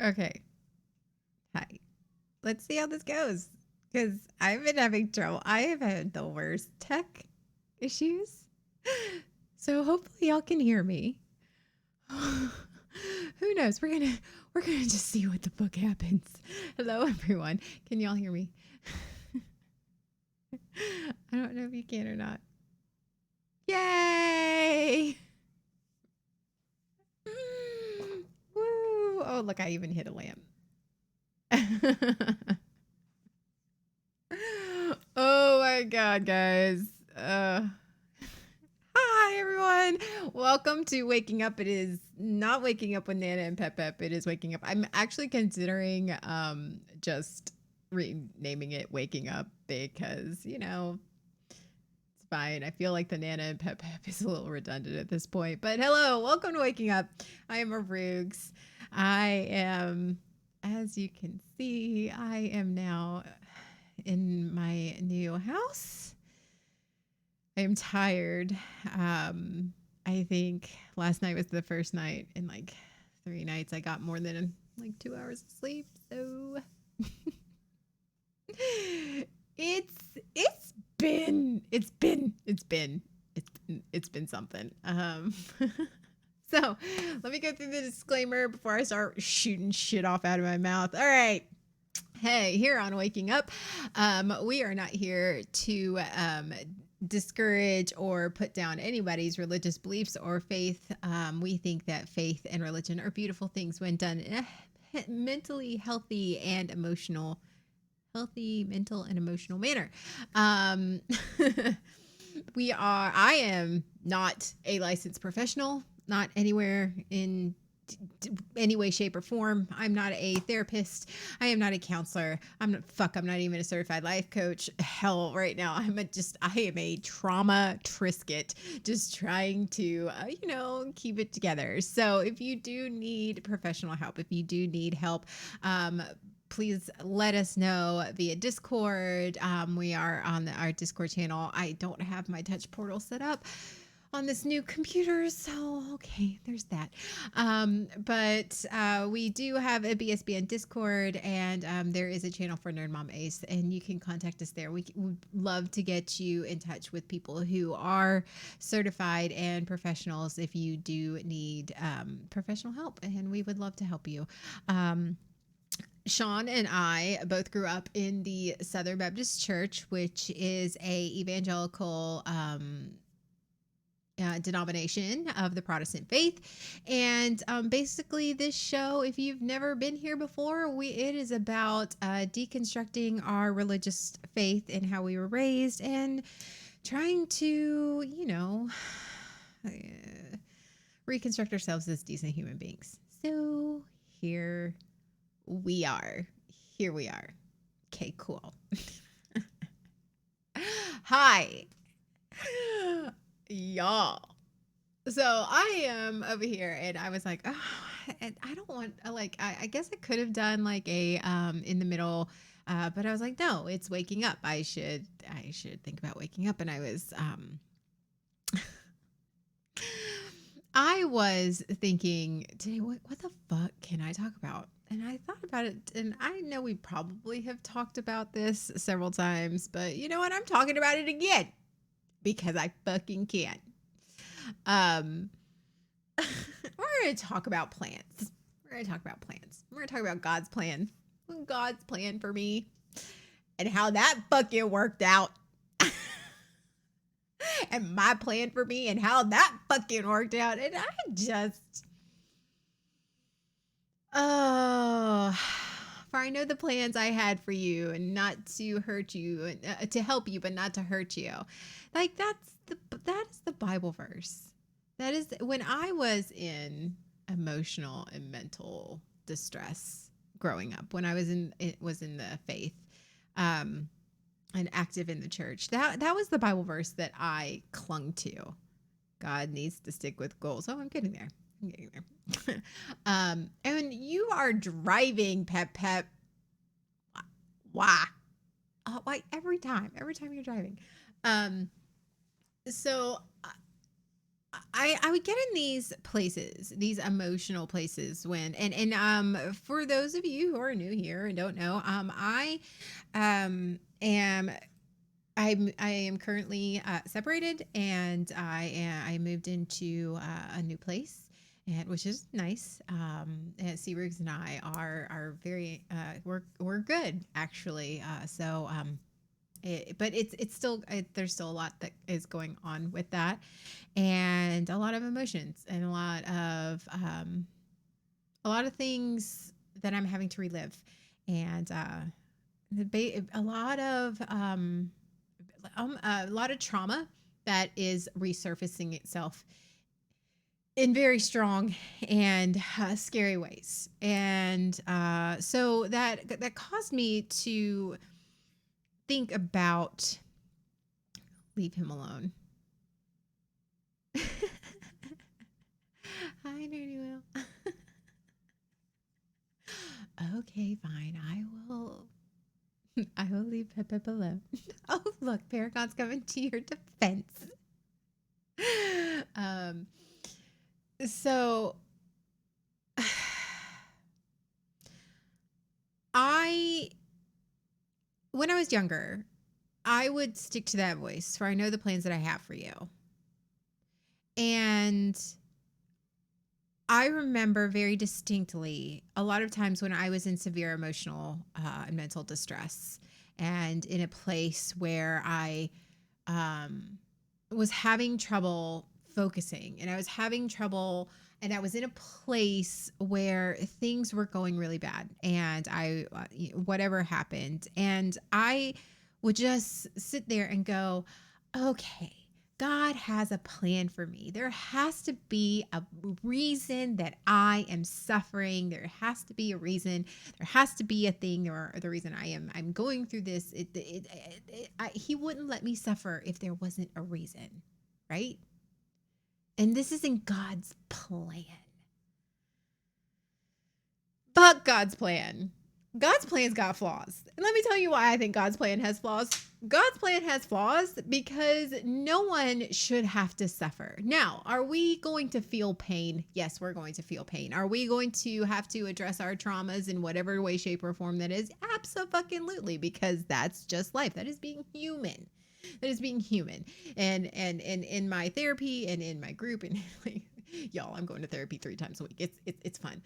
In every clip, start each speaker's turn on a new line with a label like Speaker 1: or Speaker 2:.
Speaker 1: Okay. Hi. Let's see how this goes. Because I've been having trouble. I have had the worst tech issues. So hopefully y'all can hear me. Who knows? We're gonna just see what the fuck happens. Hello everyone. Can y'all hear me? I don't know if you can or not. Yay! Woo! Oh, look, I even hit a lamp. Oh my god, guys. Hi everyone. Welcome to Waking Up. It is not Waking Up with Nana and Pep Pep. It is Waking Up. I'm actually considering just renaming it Waking Up because, it's fine. I feel like the Nana and Pep Pep is a little redundant at this point. But hello, welcome to Waking Up. I am Arugs. I am, as you can see, I am now in my new house. I am tired. I think last night was the first night in like 3 nights I got more than like 2 hours of sleep. So it's been something. So let me go through the disclaimer before I start shooting shit off out of my mouth. All right. Hey, here on Waking Up, we are not here to discourage or put down anybody's religious beliefs or faith. We think that faith and religion are beautiful things when done in a mentally mental and emotional manner. Um, I am not a licensed professional, not anywhere in any way, shape, or form. I'm not a therapist. I am not a counselor. I'm not even a certified life coach. Hell, right now, I am a trauma trisket, just trying to, keep it together. So if you do need professional help, if you do need help, please let us know via Discord. We are on our Discord channel. I don't have my touch portal set up on this new computer, so okay, there's that. But we do have a BSBN Discord, and there is a channel for Nerd Mom Ace, and you can contact us there. We would love to get you in touch with people who are certified and professionals if you do need professional help, and we would love to help you. Sean and I both grew up in the Southern Baptist Church, which is a evangelical denomination of the Protestant faith. And basically, this show, if you've never been here before, it is about deconstructing our religious faith and how we were raised and trying to, uh, reconstruct ourselves as decent human beings. So here we are. Here we are. Okay, cool. Hi, y'all. So I am over here and I was like, oh, I don't want I guess I could have done like a in the middle, but I was like, no, it's waking up. I should think about waking up. And I was thinking today, what the fuck can I talk about? And I thought about it, and I know we probably have talked about this several times, but you know what? I'm talking about it again because I fucking can. Um, we're going to talk about plans. We're going to talk about plans. We're going to talk about God's plan for me, and how that fucking worked out. And my plan for me, and how that fucking worked out. And I just, oh, for I know the plans I had for you, and not to hurt you, and to help you, but not to hurt you. Like that is the Bible verse. That is when I was in emotional and mental distress growing up. When I was in the faith, um, and active in the church. That was the Bible verse that I clung to. God needs to stick with goals. Oh, I'm getting there. And you are driving, Pep Pep. Why? Why every time you're driving? So I would get in these places, these emotional places when, for those of you who are new here and don't know, I am I am currently separated, and I moved into a new place, and which is nice. And Seabriggs and I are very we're good actually. But it's still there's still a lot that is going on with that, and a lot of emotions, and a lot of things that I'm having to relive, and a lot of trauma that is resurfacing itself in very strong and scary ways, and so that caused me to think about leave him alone. Hi, Nerdy Will. Okay, fine. I will leave Pip alone. Oh, look, Paragon's coming to your defense. Um, so I, when I was younger, I would stick to that voice, for I know the plans that I have for you. And I remember very distinctly a lot of times when I was in severe emotional and mental distress, and in a place where I was having trouble focusing, and I was having trouble, and I was in a place where things were going really bad, and whatever happened, and I would just sit there and go, okay, God has a plan for me. There has to be a reason that I am suffering. There has to be a reason. There has to be a thing, or the reason I'm going through this. He wouldn't let me suffer if there wasn't a reason, right? And this isn't God's plan. But God's plan. God's plan's got flaws. And let me tell you why I think God's plan has flaws. God's plan has flaws because no one should have to suffer. Now, are we going to feel pain? Yes, we're going to feel pain. Are we going to have to address our traumas in whatever way, shape, or form that is? Absolutely, because that's just life. That is being human. That is being human. And in my therapy and in my group, and like, y'all, I'm going to therapy 3 times a week. It's fun.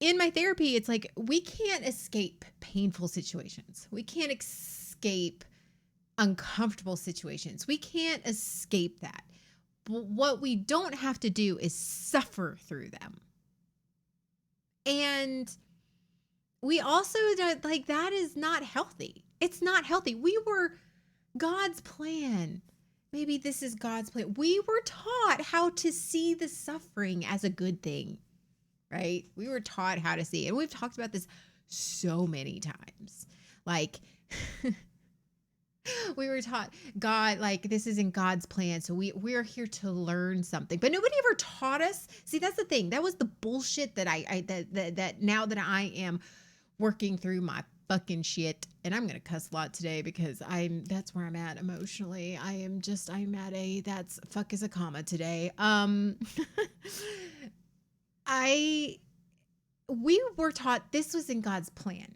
Speaker 1: In my therapy, it's like we can't escape painful situations. We can't escape uncomfortable situations. We can't escape that. But what we don't have to do is suffer through them. And we also don't, like, that is not healthy. It's not healthy. We were God's plan. Maybe this is God's plan. We were taught how to see the suffering as a good thing. Right? We were taught how to see, and we've talked about this so many times. Like, we were taught God, like, this isn't God's plan, so we're here to learn something. But nobody ever taught us. See, that's the thing. That was the bullshit that that now that I am working through my fucking shit, and I'm gonna cuss a lot today because that's where I'm at emotionally. I'm at a that's fuck is a comma today. We were taught this was in God's plan.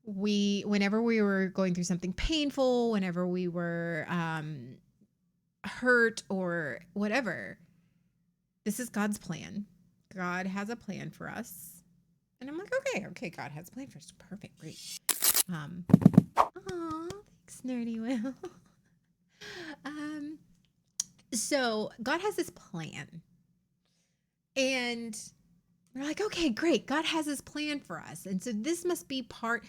Speaker 1: Whenever we were going through something painful, whenever we were hurt or whatever, this is God's plan. God has a plan for us. And I'm like, okay, God has a plan for us. Perfect, great. Thanks, Nerdy Will. So God has this plan. And we're like, okay, great. God has his plan for us. And so this must be part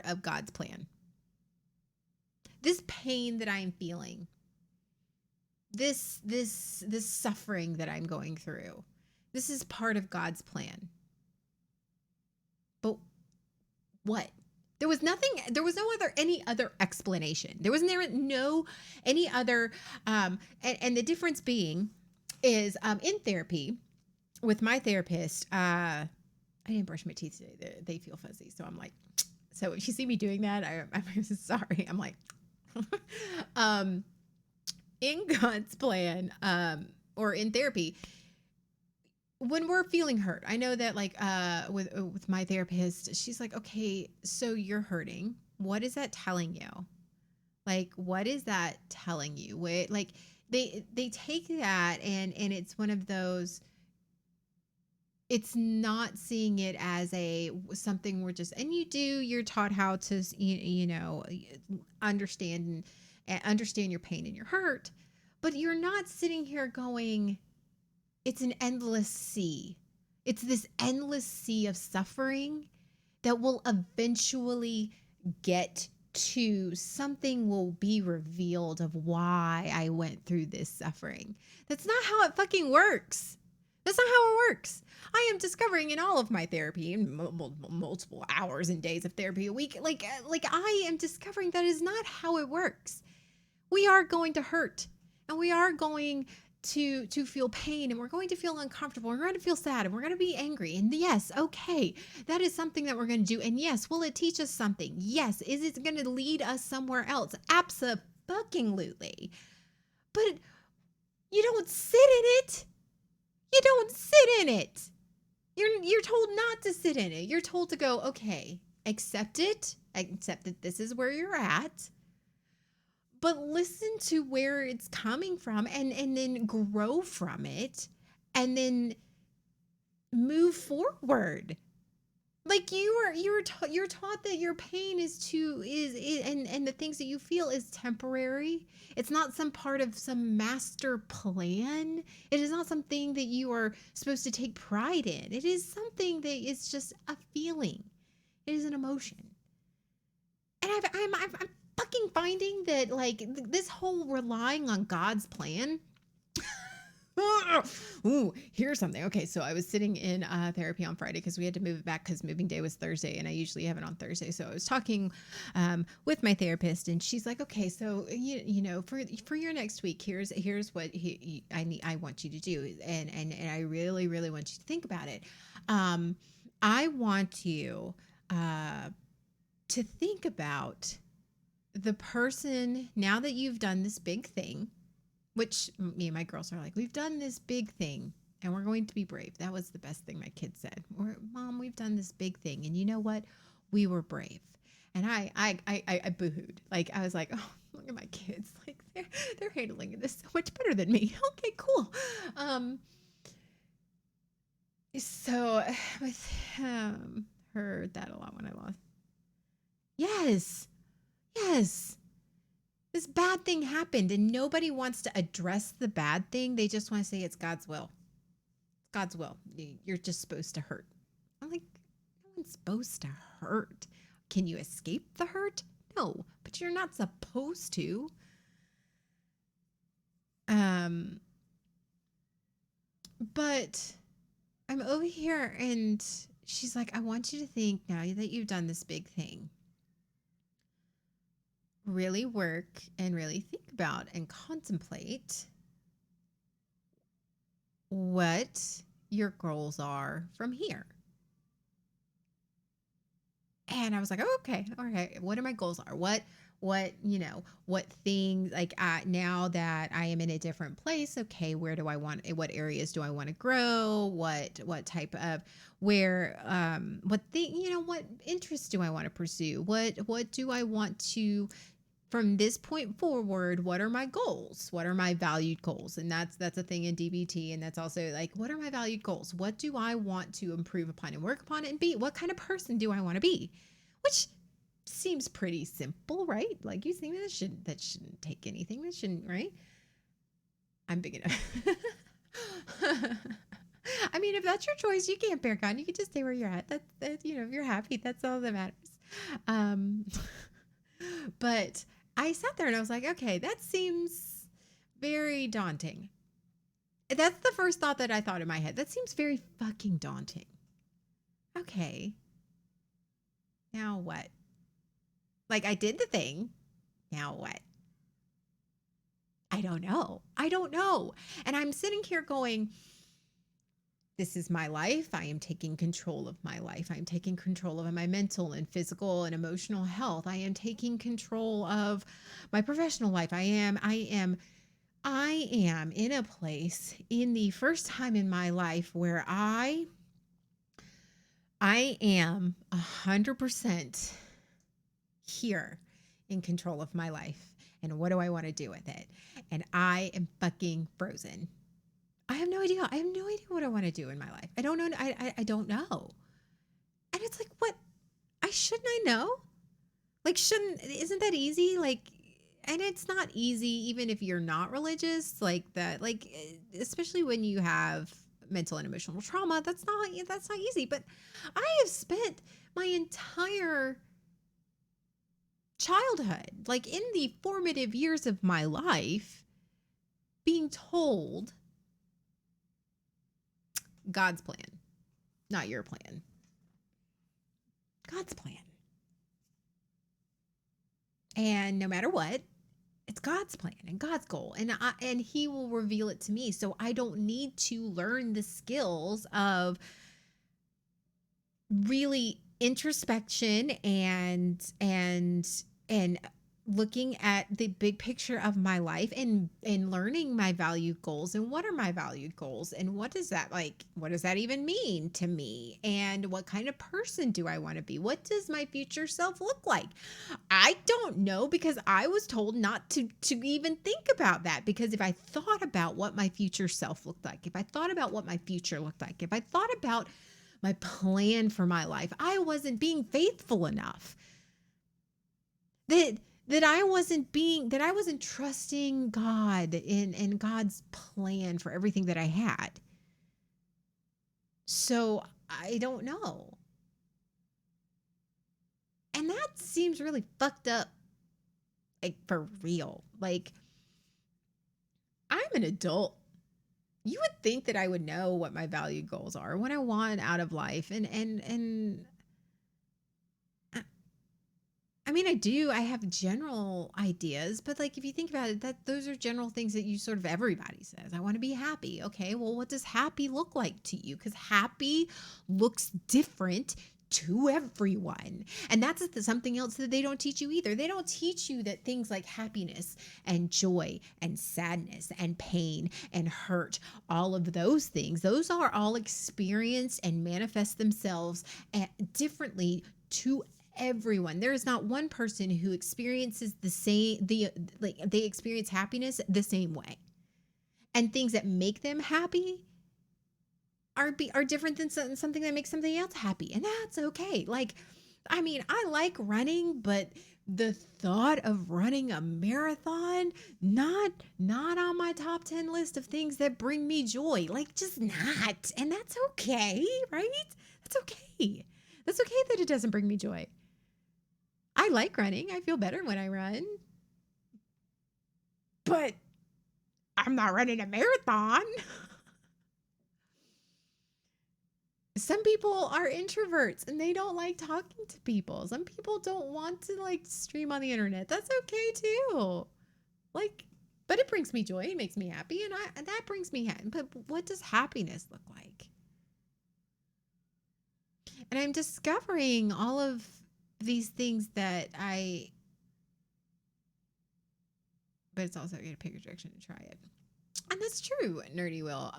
Speaker 1: of God's plan. This pain that I'm feeling, this suffering that I'm going through, this is part of God's plan. But what? There was any other explanation. There was no any other, and the difference being is in therapy with my therapist, I didn't brush my teeth today. They feel fuzzy. So I'm like, so if you see me doing that, I'm sorry. I'm like, um, in God's plan, or in therapy, when we're feeling hurt, I know that like with my therapist, she's like, okay, so you're hurting. What is that telling you? Like, what is that telling you? Wait, like they take that and it's one of those. It's not seeing it as a something we're just and you're taught how to understand and understand your pain and your hurt, but you're not sitting here going, it's an endless sea. It's this endless sea of suffering that will eventually get to something will be revealed of why I went through this suffering. That's not how it fucking works. That's not how it works. I am discovering in all of my therapy, in multiple hours and days of therapy a week, like I am discovering that is not how it works. We are going to hurt, and we are going to feel pain, and we're going to feel uncomfortable, and we're going to feel sad, and we're going to be angry. And yes, okay, that is something that we're going to do. And yes, will it teach us something? Yes. Is it going to lead us somewhere else? Absolutely. But you don't sit in it. You don't sit in it. You're told not to sit in it. You're told to go, okay, accept it. Accept that this is where you're at. But listen to where it's coming from and then grow from it and then move forward. Like you're taught that your pain and the things that you feel is temporary. It's not some part of some master plan. It is not something that you are supposed to take pride in. It is something that is just a feeling. It is an emotion. And I'm fucking finding that like this whole relying on God's plan. Ooh, here's something. Okay, so I was sitting in therapy on Friday because we had to move it back because moving day was Thursday, and I usually have it on Thursday. So I was talking with my therapist, and she's like, "Okay, so for your next week, here's what I want you to do, and I really want you to think about it. I want you to think about the person now that you've done this big thing." Which me and my girls are like, we've done this big thing and we're going to be brave. That was the best thing my kids said. Mom, we've done this big thing. And you know what? We were brave. And I boohooed. Like, I was like, oh, look at my kids. Like, they're handling this so much better than me. Okay, cool. So with heard that a lot when I lost. Yes. This bad thing happened and nobody wants to address the bad thing. They just want to say it's God's will. It's God's will. You're just supposed to hurt. I'm like, no one's supposed to hurt. Can you escape the hurt? No, but you're not supposed to. But I'm over here and she's like, I want you to think now that you've done this big thing. Really work and really think about and contemplate what your goals are from here. And I was like, oh, okay, all right. What are my goals are? What things like now that I am in a different place, okay, what areas do I want to grow? What type of what interests do I want to pursue? What do I want to from this point forward, what are my goals? What are my valued goals? And that's a thing in DBT. And that's also like, what are my valued goals? What do I want to improve upon and work upon and be? What kind of person do I want to be? Which seems pretty simple, right? Like you think that shouldn't take anything. That shouldn't, right? I'm big enough. I mean, if that's your choice, you can't bear down. You can just stay where you're at. That if you're happy, that's all that matters. But I sat there and I was like, okay, that seems very daunting. That's the first thought that I thought in my head. That seems very fucking daunting. Okay. Now what? Like I did the thing. Now what? I don't know. And I'm sitting here going, This is my life. I am taking control of my life. I am taking control of my mental and physical and emotional health. I am taking control of my professional life. I am in a place in the first time in my life where I am 100% here in control of my life. And what do I want to do with it? And I am fucking frozen. I have no idea. I have no idea what I want to do in my life. I don't know. I don't know. And it's like, what? Shouldn't I know? Like, isn't that easy? Like, and it's not easy even if you're not religious, like that, like, especially when you have mental and emotional trauma. That's not easy. But I have spent my entire childhood, like in the formative years of my life, being told God's plan, not your plan. God's plan. And no matter what, it's God's plan and God's goal, and He will reveal it to me. So I don't need to learn the skills of really introspection and looking at the big picture of my life and learning my valued goals and what are my valued goals and what does that even mean to me, and what kind of person do I want to be, what does my future self look like. I don't know, because I was told not to even think about that, because if I thought about what my future self looked like, if I thought about what my future looked like, if I thought about my plan for my life, I wasn't being faithful enough. That I wasn't trusting God in God's plan for everything that I had. So I don't know. And that seems really fucked up, like for real. Like, I'm an adult. You would think that I would know what my valued goals are, what I want out of life. And I mean, I do. I have general ideas, but like if you think about it, that those are general things that you sort of everybody says. I want to be happy. Okay, well, what does happy look like to you? Because happy looks different to everyone. And that's something else that they don't teach you either. They don't teach you that things like happiness and joy and sadness and pain and hurt, all of those things, those are all experienced and manifest themselves differently to everyone. There is not one person who experiences they experience happiness the same way. And things that make them happy are different than something that makes something else happy. And that's okay. Like, I mean, I like running, but the thought of running a marathon, not on my top 10 list of things that bring me joy. Like, just not. And that's okay, right? That's okay. That's okay that it doesn't bring me joy. I like running. I feel better when I run. But I'm not running a marathon. Some people are introverts and they don't like talking to people. Some people don't want to like stream on the internet. That's okay too. Like, but it brings me joy. It makes me happy, and that brings me happy. But what does happiness look like? And I'm discovering all of these things but it's also you got to pick a direction and try it. And that's true, Nerdy Will.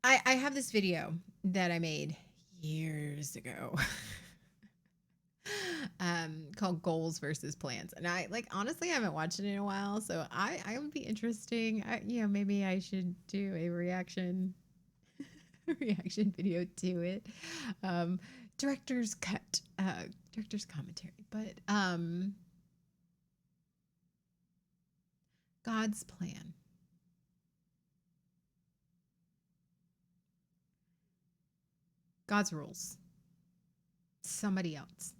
Speaker 1: I have this video that I made years ago called Goals versus Plans. And I honestly I haven't watched it in a while, so I would be interesting. Maybe I should do a reaction video to it. Director's cut, director's commentary. But God's plan. God's rules. Somebody else.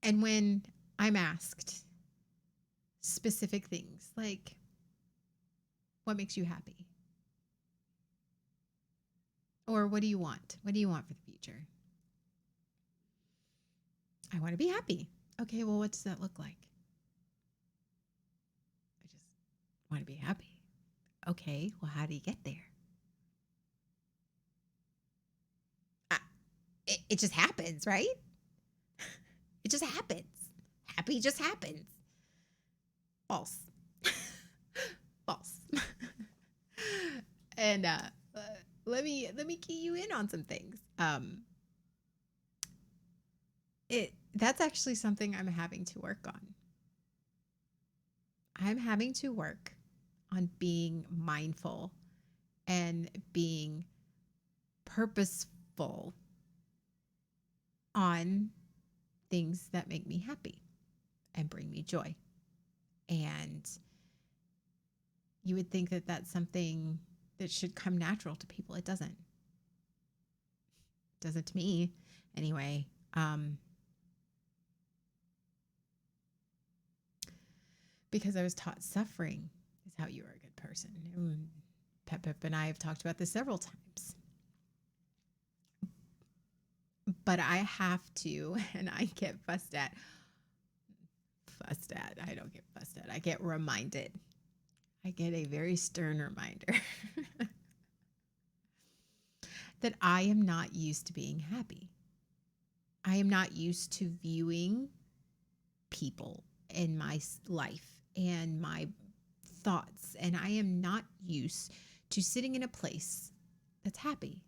Speaker 1: And when I'm asked specific things like, what makes you happy? Or what do you want? What do you want for the future? I want to be happy. Okay, well, what does that look like? want to be happy. Okay, well, how do you get there? I, it just happens, right? It just happens. Happy just happens. False. False. And let me key you in on some things. That's actually something I'm having to work on. I'm having to work on being mindful and being purposeful on things that make me happy and bring me joy. And you would think that that's something that should come natural to people. It doesn't. It doesn't to me anyway. Because I was taught suffering is how you are a good person. And Pep and I have talked about this several times. But I have to, and I get fussed at. I don't get fussed at. I get reminded. I get a very stern reminder that I am not used to being happy. I am not used to viewing people in my life and my thoughts, and I am not used to sitting in a place that's happy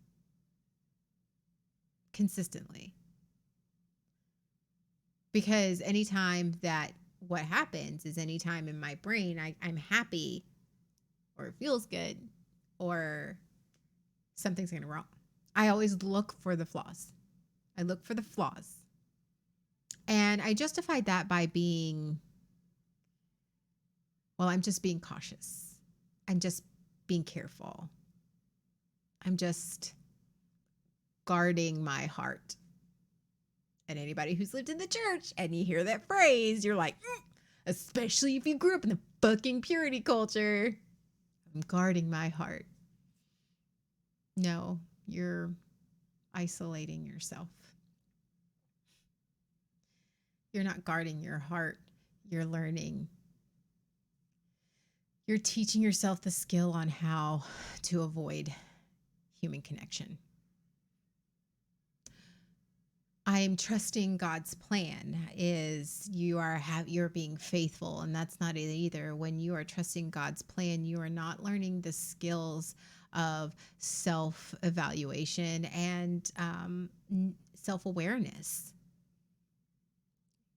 Speaker 1: consistently. Because anytime that what happens is anytime in my brain I'm happy or it feels good or something's going wrong, I always look for the flaws. I look for the flaws. And I justified that by being, well, I'm just being cautious. I'm just being careful. I'm just guarding my heart. And anybody who's lived in the church and you hear that phrase, you're like, especially if you grew up in the fucking purity culture, I'm guarding my heart. No, you're isolating yourself. You're not guarding your heart. You're learning. You're teaching yourself the skill on how to avoid human connection. I am trusting God's plan is you're being faithful, and that's not it either. When you are trusting God's plan, you are not learning the skills of self-evaluation and self-awareness.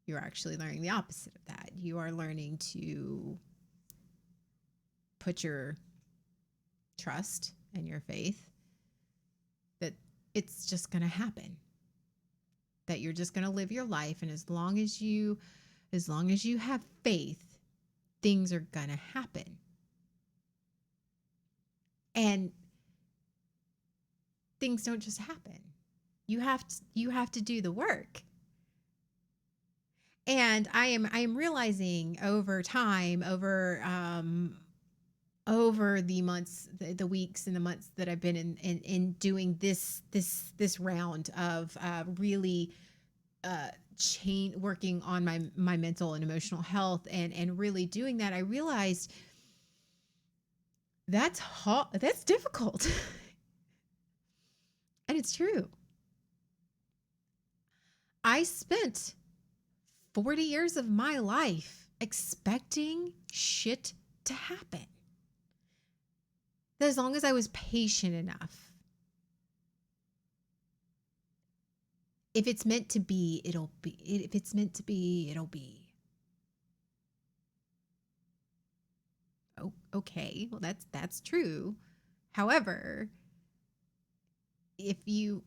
Speaker 1: You're actually learning the opposite of that. You are learning to put your trust and your faith that it's just going to happen. That you're just going to live your life, and as long as you have faith, things are going to happen. And things don't just happen. You have to do the work. And I am realizing over time, over the months, the weeks and the months that I've been in doing this round of really working on my mental and emotional health and really doing that, I realized that's difficult. And it's true. I spent 40 years of my life expecting shit to happen. That as long as I was patient enough, if it's meant to be, it'll be. If it's meant to be, it'll be. Oh, okay. Well, that's true. However, if you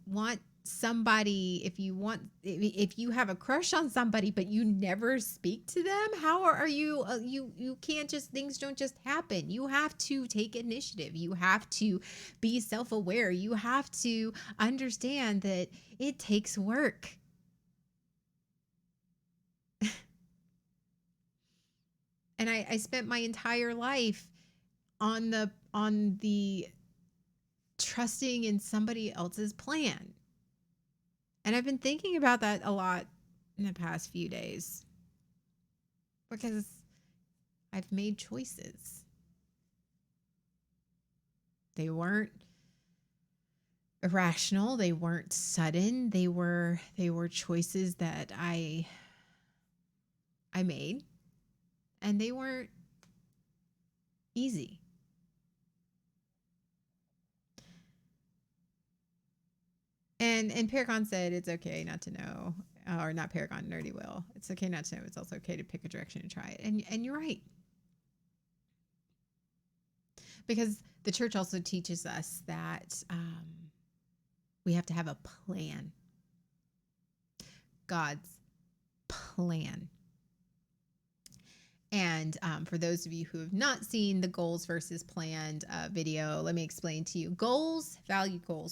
Speaker 1: have a crush on somebody but you never speak to them, how are you you can't just, things don't just happen. You have to take initiative. You have to be self-aware. You have to understand that it takes work. And I spent my entire life on the trusting in somebody else's plan. And I've been thinking about that a lot in the past few days because I've made choices. They weren't irrational. They weren't sudden. They were choices that I made, and they weren't easy. And Paragon said it's okay not to know, or not Paragon, Nerdy Will. It's okay not to know. It's also okay to pick a direction and try it. And you're right, because the church also teaches us that we have to have a plan. God's plan. And for those of you who have not seen the goals versus planned video, let me explain to you. Goals, value goals.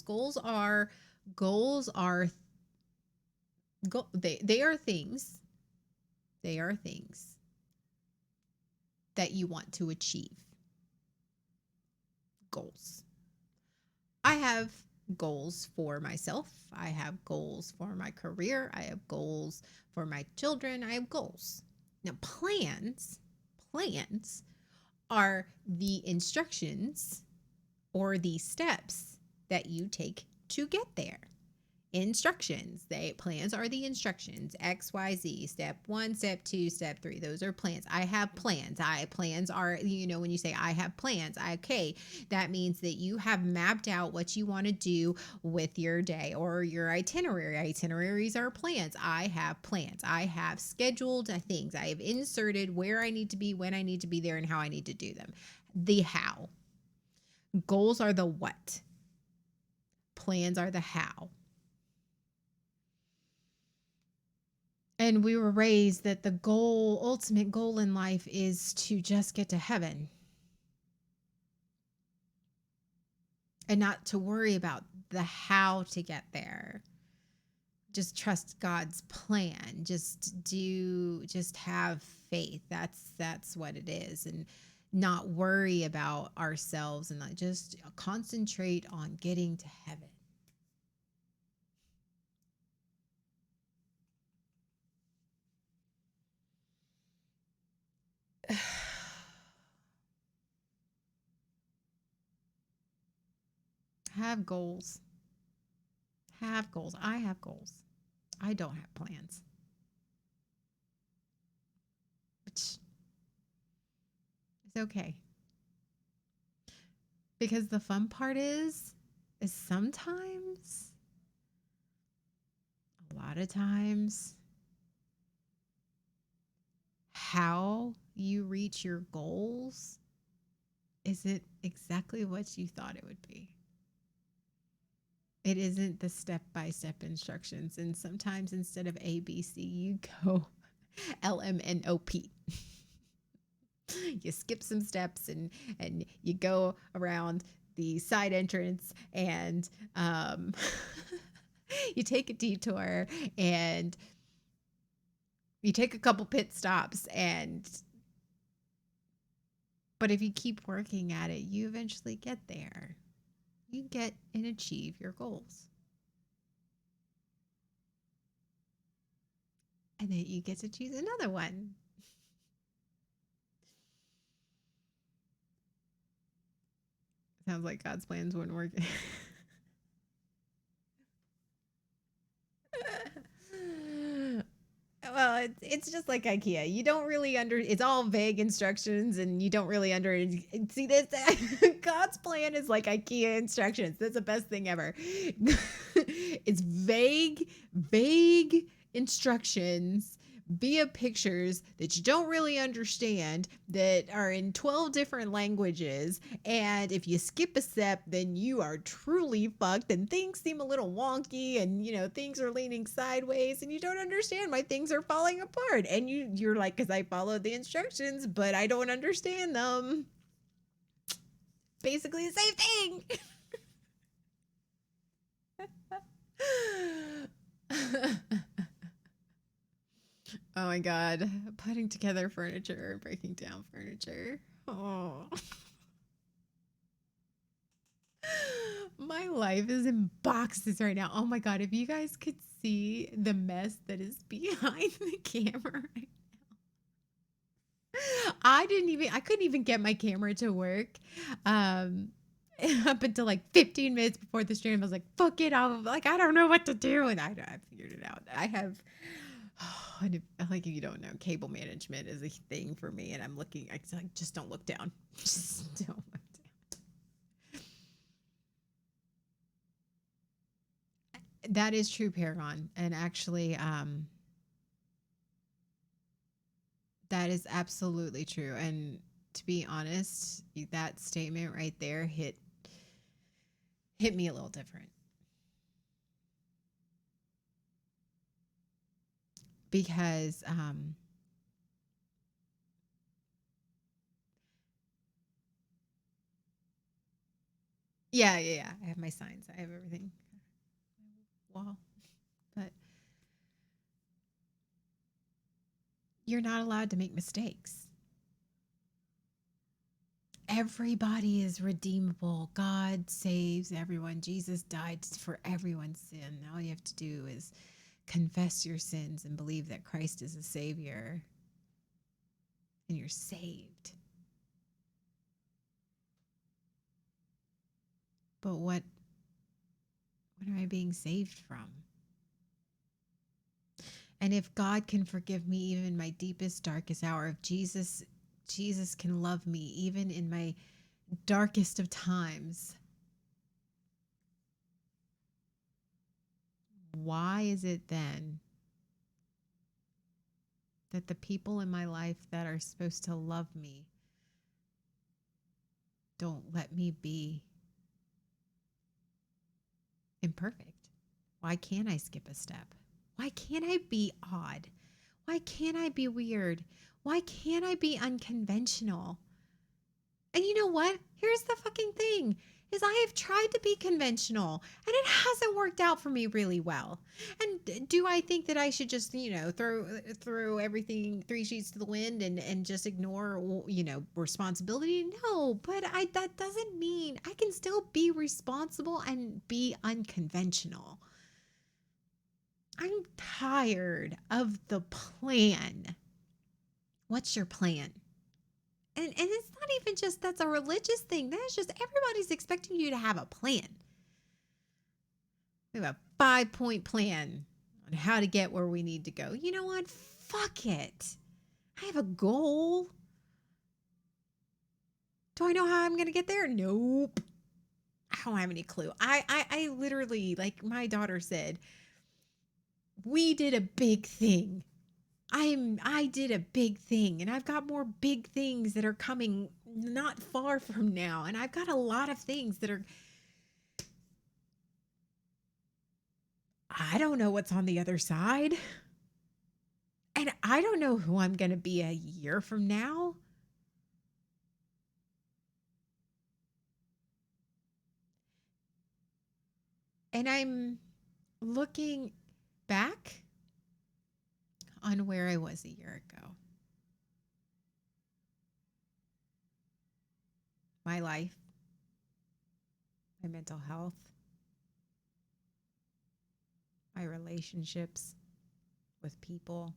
Speaker 1: They are things. They are things that you want to achieve. Goals. I have goals for myself. I have goals for my career. I have goals for my children. I have goals. Now, plans are the instructions or the steps that you take to get there. Instructions. Plans are the instructions. X, Y, Z. Step 1, step 2, step 3. Those are plans. I have plans. Plans are, when you say I have plans, okay, that means that you have mapped out what you want to do with your day or your itinerary. Itineraries are plans. I have plans. I have scheduled things. I have inserted where I need to be, when I need to be there, and how I need to do them. The how. Goals are the what. Plans are the how. And we were raised that the ultimate goal in life is to just get to heaven and not to worry about the how to get there. Just trust God's plan. Just have faith. That's what it is. And not worry about ourselves, and just concentrate on getting to heaven. Have goals. Have goals. I have goals. I don't have plans. Which is okay. Because the fun part is sometimes, a lot of times, how you reach your goals isn't exactly what you thought it would be. It isn't the step-by-step instructions. And sometimes instead of A, B, C, you go LMNOP. You skip some steps and you go around the side entrance, and you take a detour, and you take a couple pit stops, but if you keep working at it, you eventually get there. You get and achieve your goals. And then you get to choose another one. Sounds like God's plans wouldn't work. Well, it's just like IKEA. You don't really it's all vague instructions, and you don't really see this. God's plan is like IKEA instructions. That's the best thing ever. It's vague instructions via pictures that you don't really understand, that are in 12 different languages. And if you skip a step, then you are truly fucked, and things seem a little wonky, and things are leaning sideways, and you don't understand why things are falling apart. And you're like, because I followed the instructions, but I don't understand them. Basically the same thing. Oh my God. Putting together furniture, breaking down furniture. Oh. My life is in boxes right now. Oh my God. If you guys could see the mess that is behind the camera right now. I couldn't even get my camera to work. up until like 15 minutes before the stream. I was like, fuck it. I'm like, I don't know what to do. And I figured it out. I have, like, if you don't know, cable management is a thing for me. And I'm looking, I like, just don't look down. Just don't look down. That is true, Paragon. And actually, that is absolutely true. And to be honest, that statement right there hit me a little different because yeah. I have my signs. I have everything. Wall. But you're not allowed to make mistakes. Everybody is redeemable. God saves everyone. Jesus died for everyone's sin. All you have to do is confess your sins and believe that Christ is a savior, and you're saved. But what am I being saved from? And if God can forgive me even in my deepest, darkest hour, if Jesus can love me even in my darkest of times, why is it then that the people in my life that are supposed to love me don't let me be imperfect? Why can't I skip a step? Why can't I be odd? Why can't I be weird? Why can't I be unconventional? And you know what? Here's the fucking thing is I have tried to be conventional and it hasn't worked out for me really well. And do I think that I should just, throw everything 3 sheets to the wind and just ignore, responsibility? No, but that doesn't mean I can still be responsible and be unconventional. I'm tired of the plan. What's your plan? And it's not even just that's a religious thing. That's just everybody's expecting you to have a plan. We have a 5-point plan on how to get where we need to go. You know what? Fuck it. I have a goal. Do I know how I'm going to get there? Nope. I don't have any clue. I literally, like my daughter said, we did a big thing. I did a big thing and I've got more big things that are coming not far from now. And I've got a lot of things that are, I don't know what's on the other side. And I don't know who I'm going to be a year from now. And I'm looking back on where I was a year ago. My life, my mental health, my relationships with people,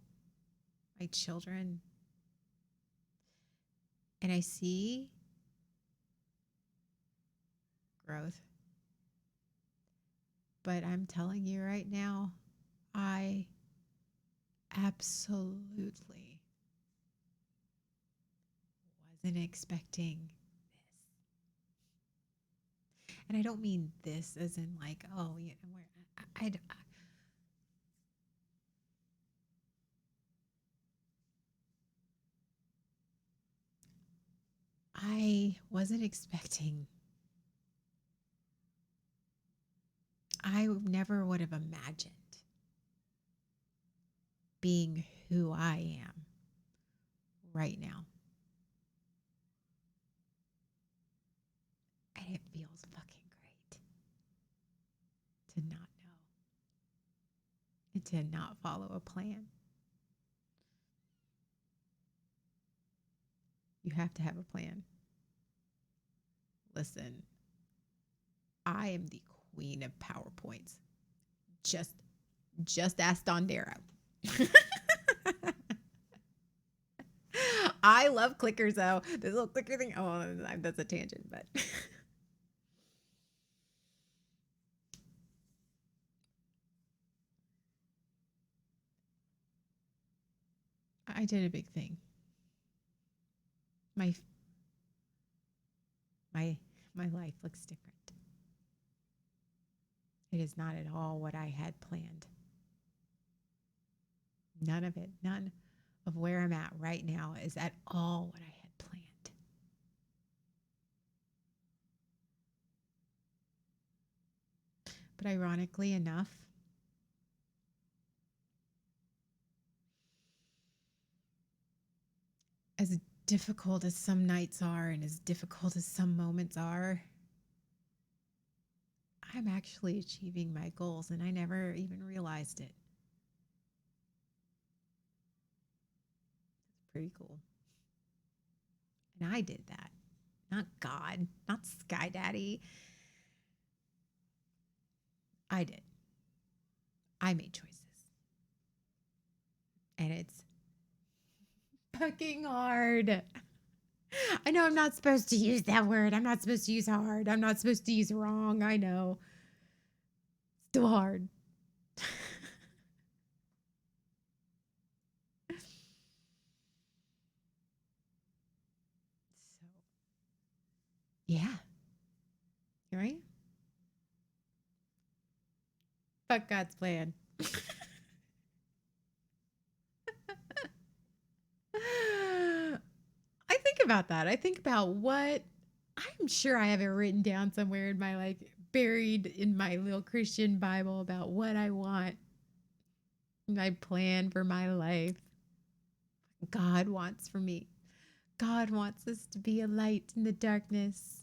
Speaker 1: my children. And I see growth. But I'm telling you right now, I absolutely wasn't expecting this. And I don't mean this as in like, oh, where I wasn't expecting. I never would have imagined being who I am right now. And it feels fucking great to not know and to not follow a plan. You have to have a plan. Listen, I am the queen of PowerPoints. Just ask Don Darrow. I love clickers though. This little clicker thing. Oh, that's a tangent, but I did a big thing. My my my life looks different. It is not at all what I had planned. None of it, none of where I'm at right now is at all what I had planned. But ironically enough, as difficult as some nights are and as difficult as some moments are, I'm actually achieving my goals and I never even realized it. It's pretty cool. And I did that, not God, not Sky Daddy. I did. I made choices. And it's fucking hard. I know I'm not supposed to use that word. I'm not supposed to use hard. I'm not supposed to use wrong. I know. Still hard. So, yeah. Right? Fuck God's plan. I think about that. I think about what I'm sure I have it written down somewhere in my like buried in my little Christian Bible about what I want, my plan for my life. God wants for me. God wants us to be a light in the darkness.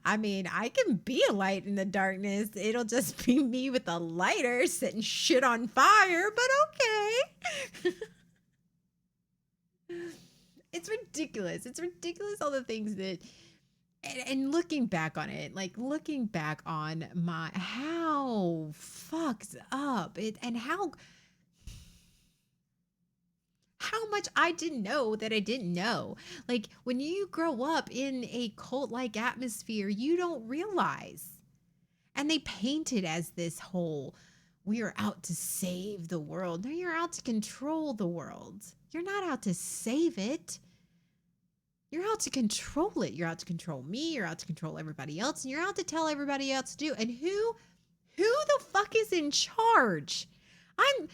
Speaker 1: I mean, I can be a light in the darkness. It'll just be me with a lighter setting shit on fire, but okay. It's ridiculous. It's ridiculous all the things that and looking back on it, like looking back on my how fucked up it and how much I didn't know that I didn't know. Like when you grow up in a cult like atmosphere, you don't realize. And they paint it as this whole we are out to save the world. No, you're out to control the world. You're not out to save it. You're out to control it. You're out to control me. You're out to control everybody else. And you're out to tell everybody else to do. And who the fuck is in charge? I'm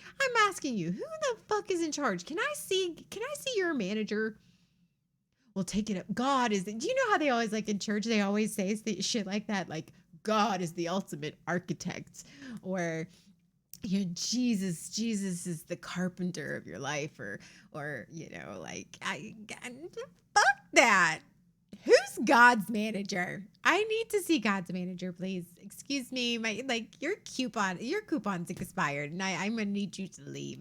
Speaker 1: asking you, who the fuck is in charge? Can I see your manager? Well, take it up. God is do you know how they always like in church they always say shit like that? Like God is the ultimate architect, or Jesus is the carpenter of your life, or like fuck that. Who's God's manager? I need to see God's manager, please. Excuse me, my like your coupon's expired, and I'm gonna need you to leave.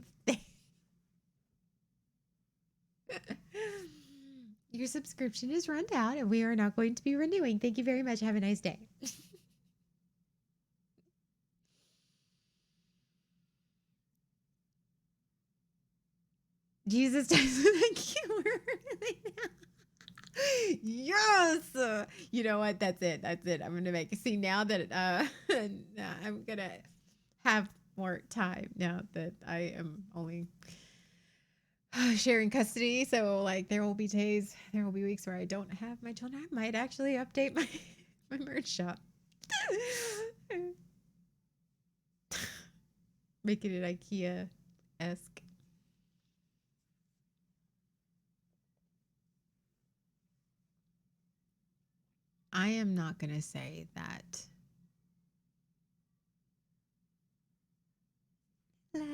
Speaker 1: Your subscription is run out, and we are not going to be renewing. Thank you very much. Have a nice day. Jesus does thank you. Yes. You know what? That's it. That's it. I'm gonna make see now that I'm gonna have more time now that I am only sharing custody. So like there will be days, there will be weeks where I don't have my children. I might actually update my my merch shop. Making it IKEA-esque. I am not going to say that. Hello.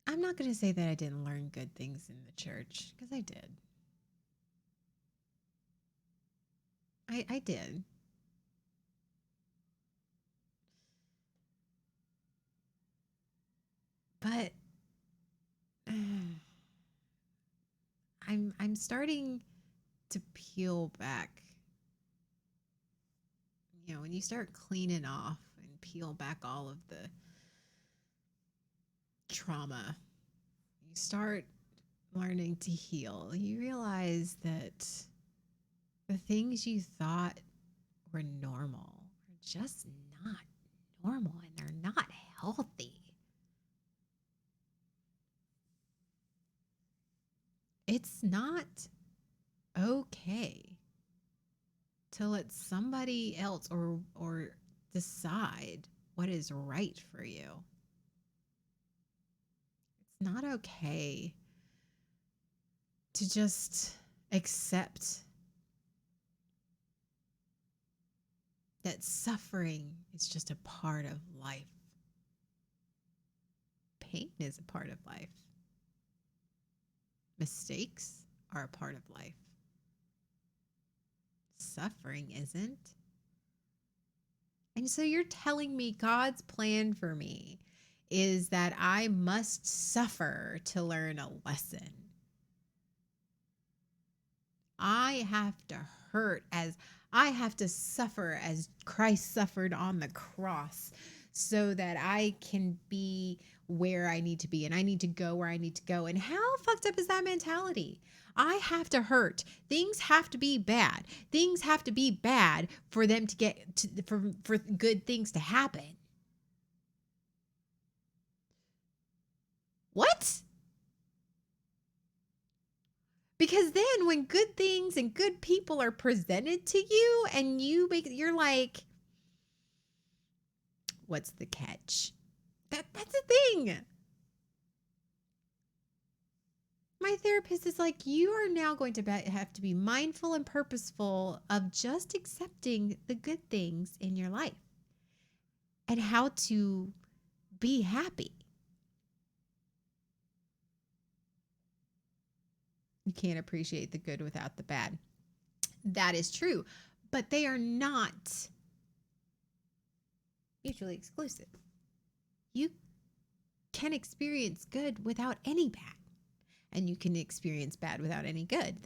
Speaker 1: I'm not going to say that I didn't learn good things in the church because I did. I did. But I'm starting to peel back. When you start cleaning off and peel back all of the trauma, you start learning to heal. You realize that the things you thought were normal are just not normal and they're not healthy. It's not okay to let somebody else or decide what is right for you. It's not okay to just accept that suffering is just a part of life. Pain is a part of life. Mistakes are a part of life. Suffering isn't. And so you're telling me God's plan for me is that I must suffer to learn a lesson. I have to I have to suffer as Christ suffered on the cross so that I can be where I need to be and I need to go where I need to go. And how fucked up is that mentality? I have to hurt. Things have to be bad. Things have to be bad for them to get to, for good things to happen. What? Because then when good things and good people are presented to you and you're like, what's the catch? That's a thing. My therapist is like, you are now going to have to be mindful and purposeful of just accepting the good things in your life and how to be happy. You can't appreciate the good without the bad. That is true, but they are not mutually exclusive. You can experience good without any bad, and you can experience bad without any good.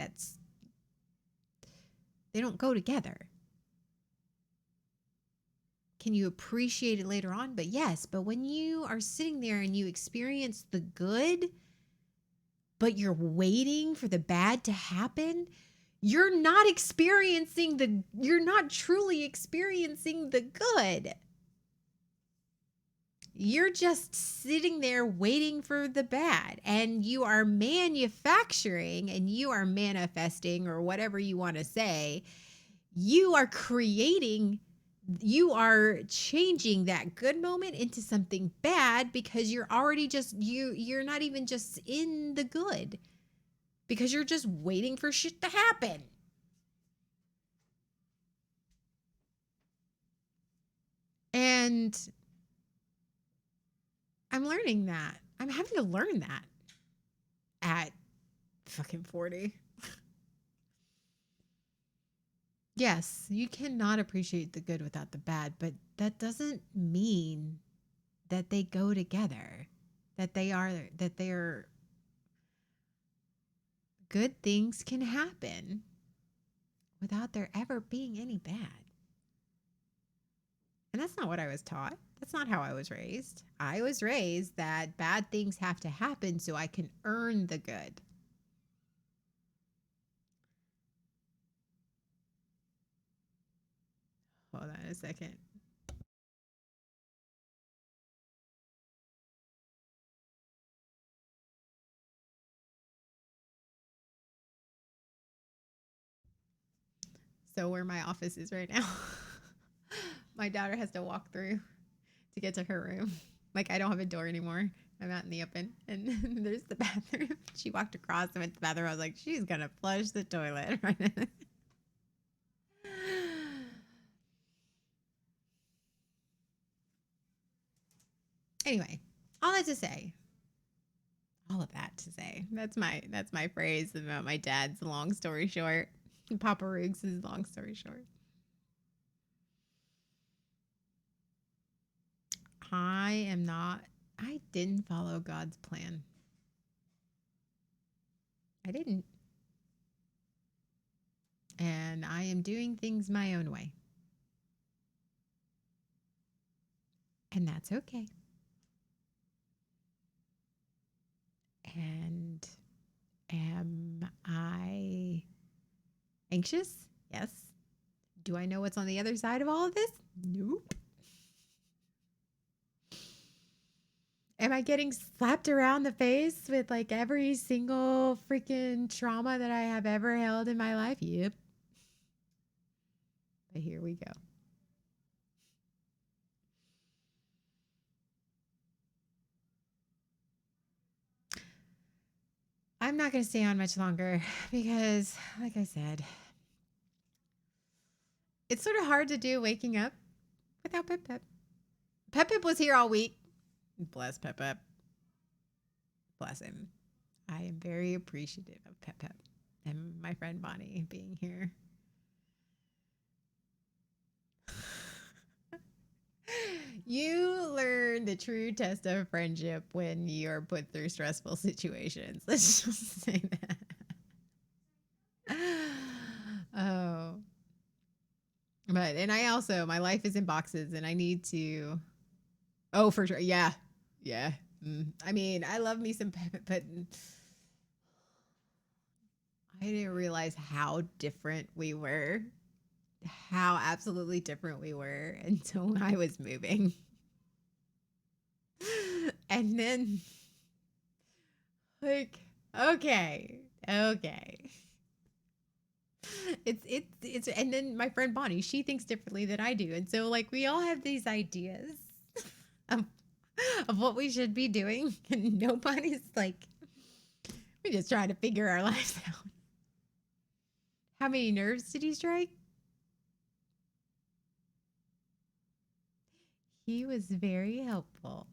Speaker 1: They don't go together. Can you appreciate it later on? But yes, but when you are sitting there and you experience the good, but you're waiting for the bad to happen, you're not truly experiencing the good. You're just sitting there waiting for the bad, and you are manufacturing and you are manifesting, or whatever you want to say. You are changing that good moment into something bad because you're already you're not even just in the good, because you're just waiting for shit to happen. And I'm learning that. I'm having to learn that at fucking 40. Yes, you cannot appreciate the good without the bad, but that doesn't mean that they go together, that they're good things can happen without there ever being any bad. And that's not what I was taught. That's not how I was raised. I was raised that bad things have to happen so I can earn the good. Hold on a second. So where my office is right now, my daughter has to walk through to get to her room. Like, I don't have a door anymore. I'm out in the open, and there's the bathroom. She walked across and went to the bathroom. I was like, she's gonna flush the toilet right now. Anyway, all that to say, all of that to say, that's my phrase about my dad's long story short. Papa Arugs is long story short. I didn't follow God's plan. I didn't. And I am doing things my own way. And that's okay. And am I anxious? Yes. Do I know what's on the other side of all of this? Nope. Am I getting slapped around the face with like every single freaking trauma that I have ever held in my life? Yep. But here we go. I'm not going to stay on much longer because, like I said, it's sort of hard to do waking up without Pep Pep. Pep Pep was here all week. Bless Pep Pep. Bless him. I am very appreciative of Pep Pep and my friend Bonnie being here. You learn the true test of friendship when you're put through stressful situations. Let's just say that. Oh. But, and I also, my life is in boxes and I need to, oh, for sure. Yeah. Yeah. I mean, I love me some Pep, but I didn't realize how different we were, how absolutely different we were until I was moving. And then, like, okay. And then my friend Bonnie, she thinks differently than I do. And so, like, we all have these ideas of, of what we should be doing. And nobody's like, we're just trying to figure our lives out. How many nerves did he strike? He was very helpful.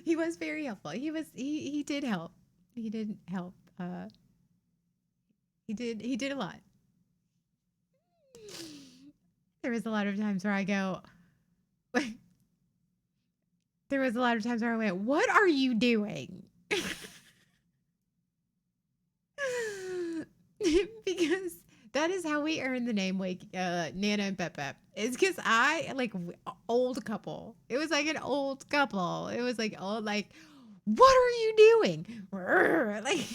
Speaker 1: He was very helpful. He did help. He did help. He did a lot. There was a lot of times where I go, there was a lot of times where I went, what are you doing? Because that is how we earned the name Nana and Pep Pep. It's because I like old couple. It was like an old couple. It was like, oh, like, what are you doing? Like,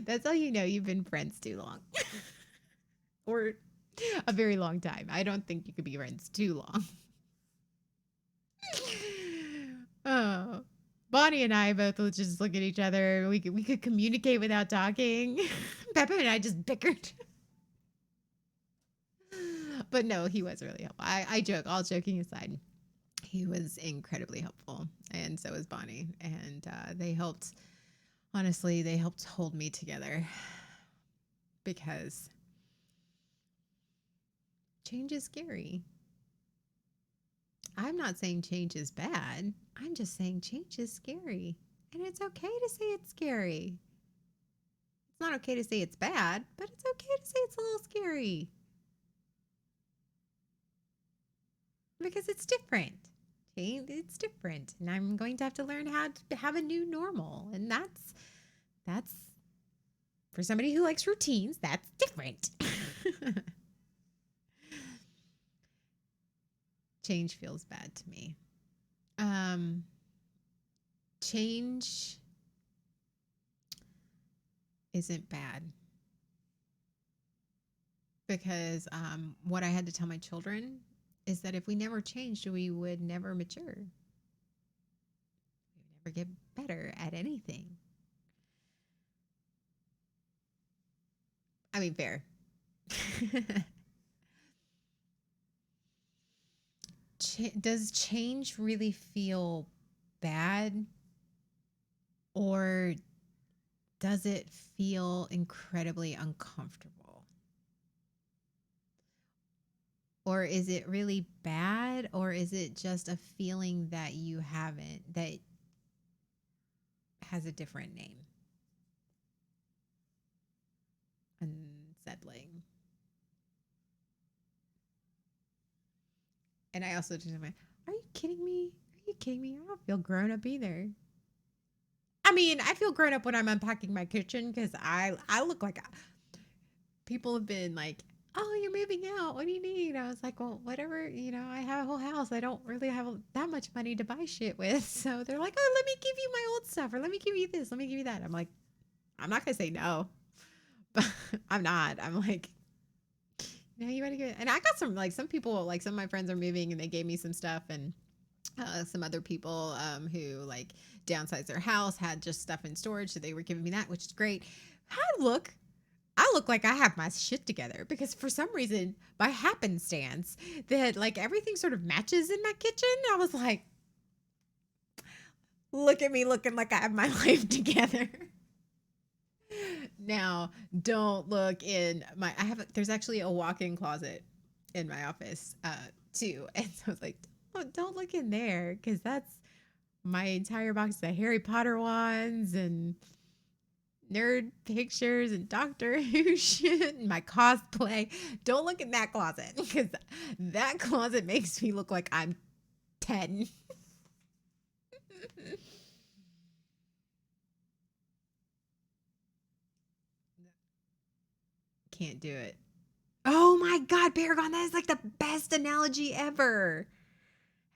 Speaker 1: that's how you know you've been friends too long. Or a very long time. I don't think you could be friends too long. Oh, Bonnie and I both would just look at each other. We could communicate without talking. Peppa and I just bickered. But no, he was really helpful. I joke, all joking aside, he was incredibly helpful. And so was Bonnie. And they helped, honestly, they helped hold me together because change is scary. I'm not saying change is bad. I'm just saying change is scary. And it's okay to say it's scary. It's not okay to say it's bad, but it's okay to say it's a little scary. Because it's different. Okay? It's different. And I'm going to have to learn how to have a new normal. And that's for somebody who likes routines, that's different. Change feels bad to me. Change isn't bad because what I had to tell my children is that if we never changed, we would never mature. We would never get better at anything. I mean, fair. Does change really feel bad, or does it feel incredibly uncomfortable? Or is it really bad, or is it just a feeling that you haven't, that has a different name? Unsettling. And I also just went, are you kidding me? Are you kidding me? I don't feel grown up either. I mean, I feel grown up when I'm unpacking my kitchen because I look like people have been like, oh, you're moving out. What do you need? I was like, well, whatever. I have a whole house. I don't really have that much money to buy shit with. So they're like, oh, let me give you my old stuff, or let me give you this. Let me give you that. I'm like, I'm not going to say no, but I'm not. I'm like, Yeah, you better get. And I got some like some people like some of my friends are moving and they gave me some stuff and some other people who like downsized their house had just stuff in storage, so they were giving me that, which is great. I look like I have my shit together because for some reason, by happenstance, that like everything sort of matches in my kitchen. I was like, look at me looking like I have my life together. Now, don't look in my. There's actually a walk-in closet in my office too, and so I was like, don't look in there because that's my entire box of Harry Potter wands and nerd pictures and Doctor Who shit and my cosplay. Don't look in that closet because that closet makes me look like I'm 10. Can't do it. Oh my God, Paragon, that is like the best analogy ever.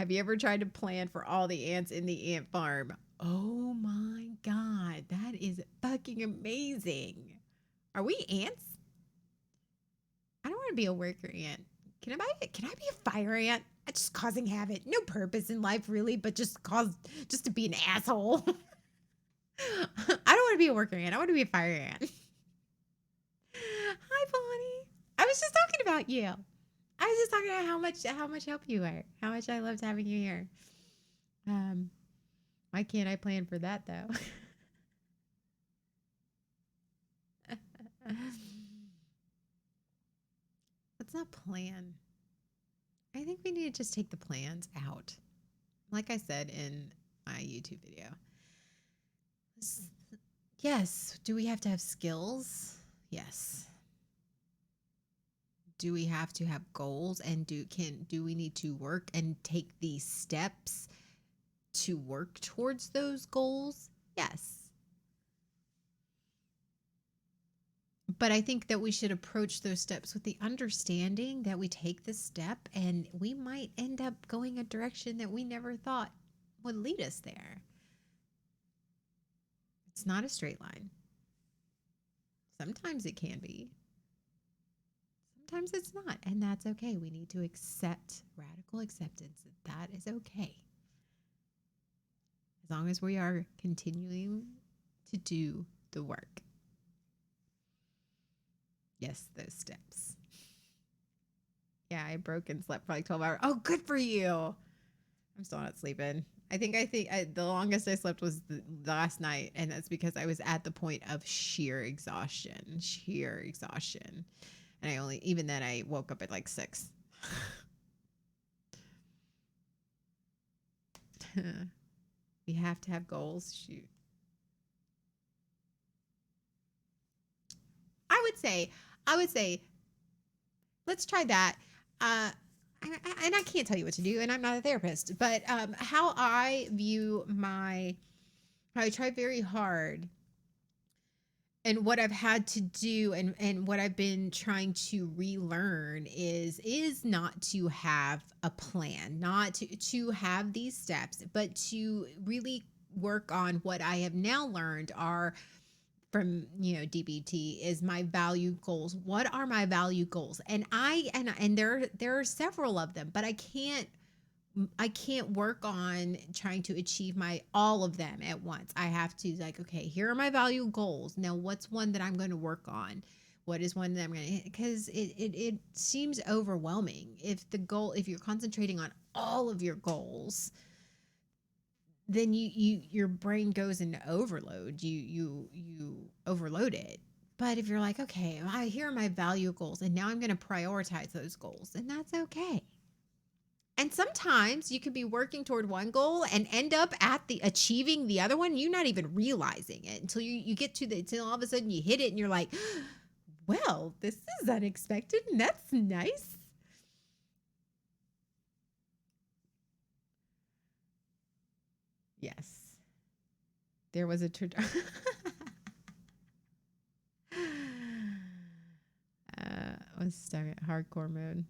Speaker 1: Have you ever tried to plan for all the ants in the ant farm? Oh my God, that is fucking amazing. Are we ants? I don't want to be a worker ant. Can I be a fire ant? Just causing havoc. No purpose in life really, but just to be an asshole. I don't want to be a worker ant. I want to be a fire ant. Hi, Bonnie. I was just talking about you. I was just talking about how much help you are. How much I loved having you here. Um, why can't I plan for that though? Let's not plan. I think we need to just take the plans out. Like I said in my YouTube video. Yes. Do we have to have skills? Yes. Do we have to have goals and do we need to work and take these steps to work towards those goals? Yes. But I think that we should approach those steps with the understanding that we take this step and we might end up going a direction that we never thought would lead us there. It's not a straight line. Sometimes it can be. Sometimes it's not. And that's okay. We need to accept radical acceptance that that is okay. As long as we are continuing to do the work. Yes, those steps. Yeah, I broke and slept for like 12 hours. Oh, good for you. I'm still not sleeping. I think the longest I slept was the last night, and that's because I was at the point of sheer exhaustion. And even then I woke up at like 6. We have to have goals. Shoot. I would say, let's try that. And I can't tell you what to do, and I'm not a therapist, but how I try very hard, and what I've had to do, and what I've been trying to relearn is not to have a plan, not to have these steps, but to really work on what I have now learned are from DBT is my value goals. What are my value goals? And there are several of them, but I can't work on trying to achieve my all of them at once. I have to like, okay, here are my value goals. Now what's one that I'm going to work on? What is one that I'm going to, because it seems overwhelming if you're concentrating on all of your goals, then your brain goes into overload. You overload it. But if you're like, okay, here are my value goals, and now I'm going to prioritize those goals, and that's okay. And sometimes you could be working toward one goal and end up at the achieving the other one. You're not even realizing it until you get to until all of a sudden you hit it and you're like, well, this is unexpected and that's nice. Yes. There was a I was stuck at hardcore mode.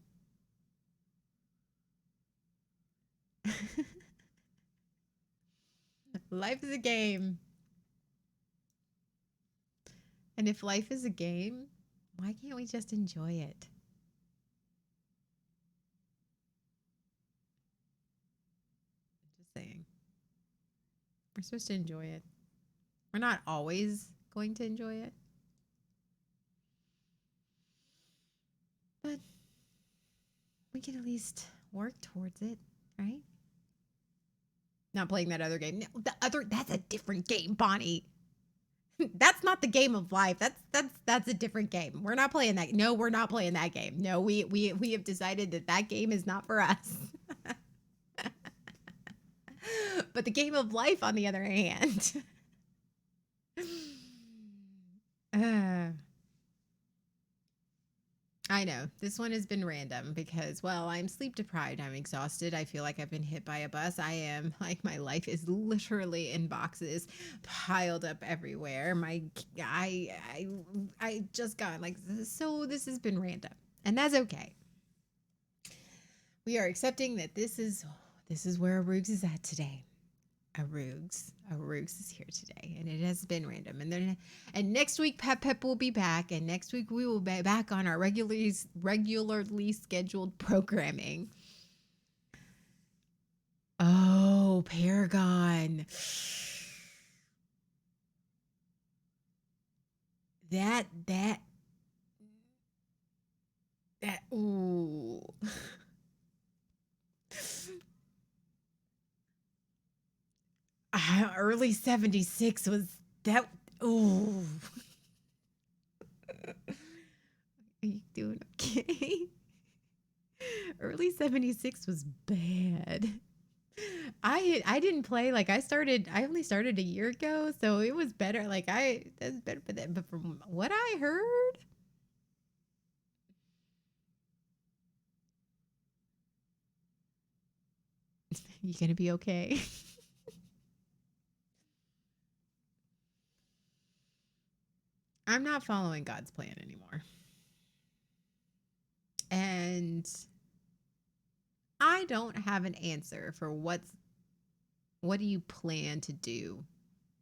Speaker 1: Life is a game. And if life is a game, why can't we just enjoy it? We're supposed to enjoy it. We're not always going to enjoy it. But we can at least work towards it, right? Not playing that other game. No, that's a different game, Bonnie. That's not the game of life. That's a different game. We're not playing that. No, we're not playing that game. No, we have decided that game is not for us. But the game of life, on the other hand. I know this one has been random because, well, I'm sleep deprived. I'm exhausted. I feel like I've been hit by a bus. I am like, my life is literally in boxes piled up everywhere. I just got like, so this has been random, and that's okay. We are accepting that this is where Arugs is at today. Arugs is here today, and it has been random. And next week, Pep will be back, and next week we will be back on our regularly scheduled programming. Oh, Paragon. That ooh. Early 76 was that. Ooh. Are you doing okay? Early 76 was bad. I didn't play, like, I only started a year ago, so it was better. Like, that's better for that. But from what I heard, you gonna be okay? I'm not following God's plan anymore. And I don't have an answer for what do you plan to do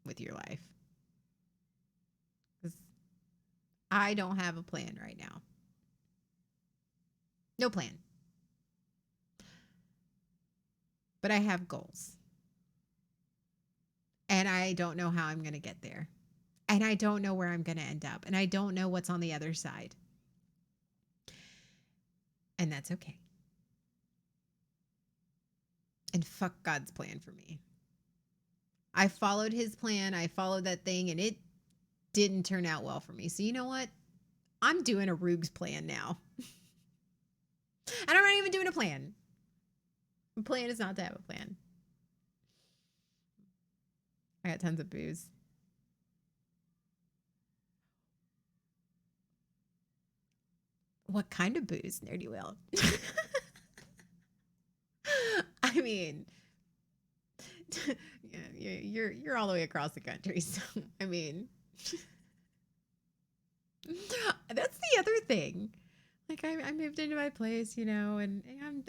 Speaker 1: with your life? Because I don't have a plan right now. No plan. But I have goals. And I don't know how I'm going to get there. And I don't know where I'm going to end up. And I don't know what's on the other side. And that's okay. And fuck God's plan for me. I followed his plan. I followed that thing, and it didn't turn out well for me. So you know what? I'm doing a Rug's plan now. And I'm not even doing a plan. The plan is not to have a plan. I got tons of booze. What kind of booze, Nerdy Will? I mean, yeah, you're all the way across the country, so I mean, that's the other thing. Like, I moved into my place, and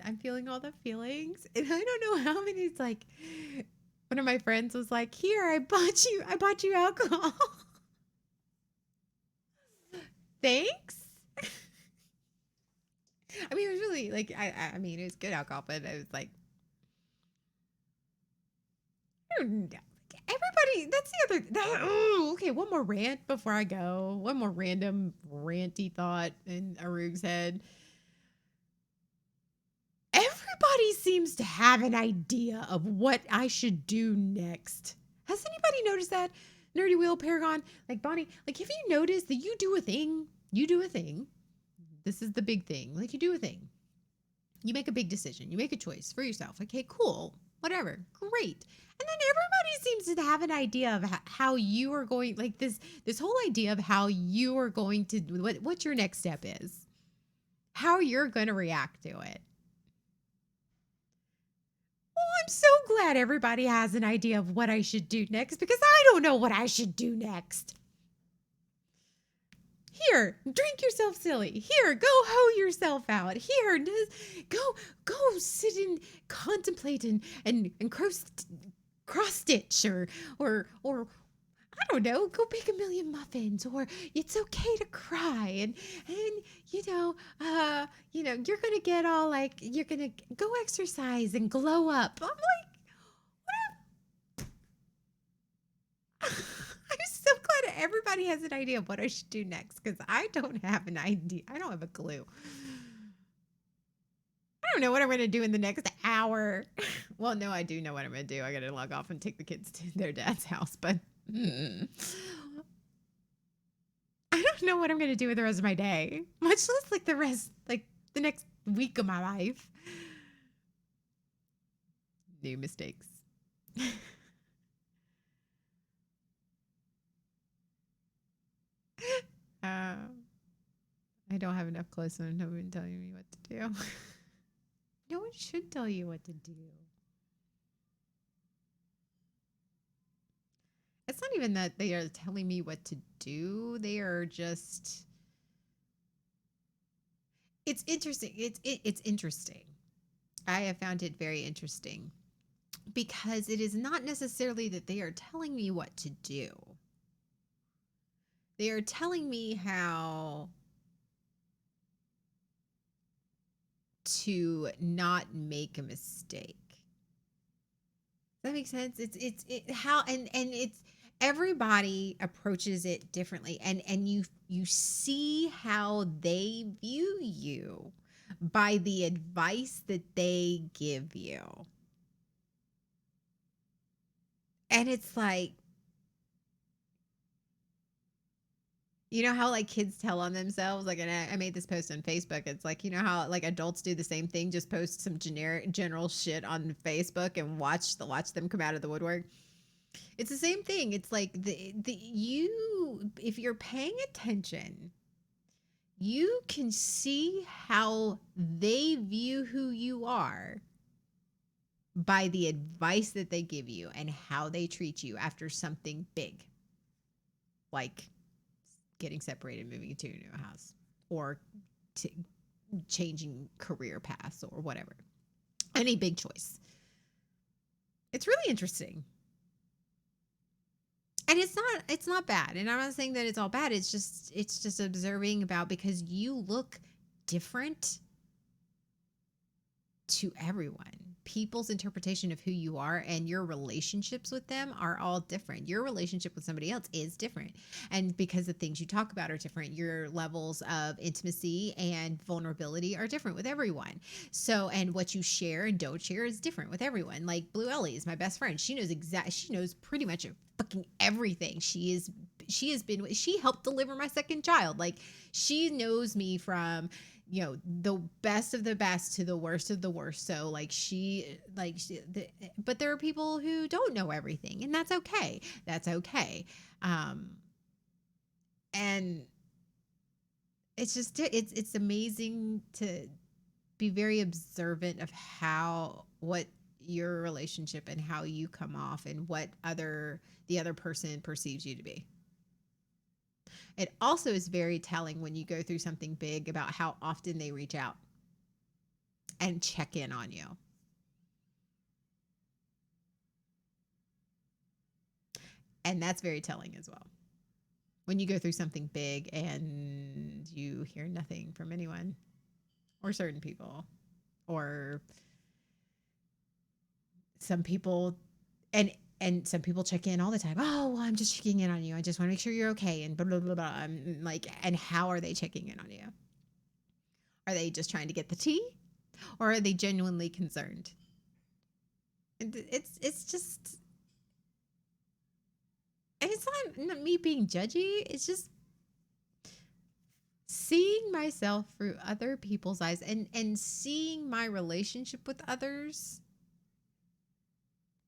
Speaker 1: I'm feeling all the feelings, and I don't know how many. It's like, one of my friends was like, "Here, I bought you alcohol." Thanks. I mean, it was really like, I mean, it was good alcohol, but it was like, I don't know. Everybody, that's the other. Okay, one more rant before I go. One more random ranty thought in Arug's head. Everybody seems to have an idea of what I should do next. Has anybody noticed that? Nerdy Wheel, Paragon, like Bonnie, like, have you noticed that you do a thing? You do a thing. This is the big thing. Like, you do a thing. You make a big decision. You make a choice for yourself. Okay, cool. Whatever. Great. And then everybody seems to have an idea of how you are going, like, this whole idea of how you are going to, what your next step is. How you're going to react to it. Well, I'm so glad everybody has an idea of what I should do next, because I don't know what I should do next. Here, drink yourself silly. Here, go hoe yourself out. Here, go sit and contemplate and cross stitch or I don't know, go bake a million muffins, or it's okay to cry, and you're gonna get all like, you're gonna go exercise and glow up. I'm like, what? everybody has an idea of what I should do next because I don't have an idea. I don't have a clue. I don't know what I'm going to do in the next hour. Well, no, I do know what I'm going to do. I got to log off and take the kids to their dad's house, but I don't know what I'm going to do with the rest of my day, much less like the next week of my life. New mistakes. uh, I don't have enough clothes, so no one telling me what to do. No one should tell you what to do. It's not even that they are telling me what to do. They are just. It's interesting. It's interesting. I have found it very interesting because it is not necessarily that they are telling me what to do. They are telling me how to not make a mistake. Does that make sense? How and it's everybody approaches it differently, and you see how they view you by the advice that they give you. And it's like, you know how like kids tell on themselves? Like, and I made this post on Facebook. It's like, you know how like adults do the same thing, just post some general shit on Facebook and watch them come out of the woodwork. It's the same thing. It's like you if you're paying attention, you can see how they view who you are by the advice that they give you and how they treat you after something big, like getting separated, moving to a new house, or changing career paths or whatever. Any big choice. It's really interesting. And it's not bad. And I'm not saying that it's all bad. It's just observing about because you look different to everyone. People's interpretation of who you are and your relationships with them are all different. Your relationship with somebody else is different. And because the things you talk about are different, your levels of intimacy and vulnerability are different with everyone. So, and what you share and don't share is different with everyone. Like Blue Ellie is my best friend. She knows pretty much fucking everything. She helped deliver my second child. Like she knows me from the best of the best to the worst of the worst. So but there are people who don't know everything, and that's okay. That's okay. And it's just it's amazing to be very observant of what your relationship and how you come off and what the other person perceives you to be. It also is very telling when you go through something big about how often they reach out and check in on you. And that's very telling as well. When you go through something big and you hear nothing from anyone or certain people or some people and some people check in all the time. Oh, well, I'm just checking in on you. I just want to make sure you're okay. And blah, blah, blah, blah. I'm like, and how are they checking in on you? Are they just trying to get the tea? Or are they genuinely concerned? It's just, and it's not me being judgy. It's just seeing myself through other people's eyes and seeing my relationship with others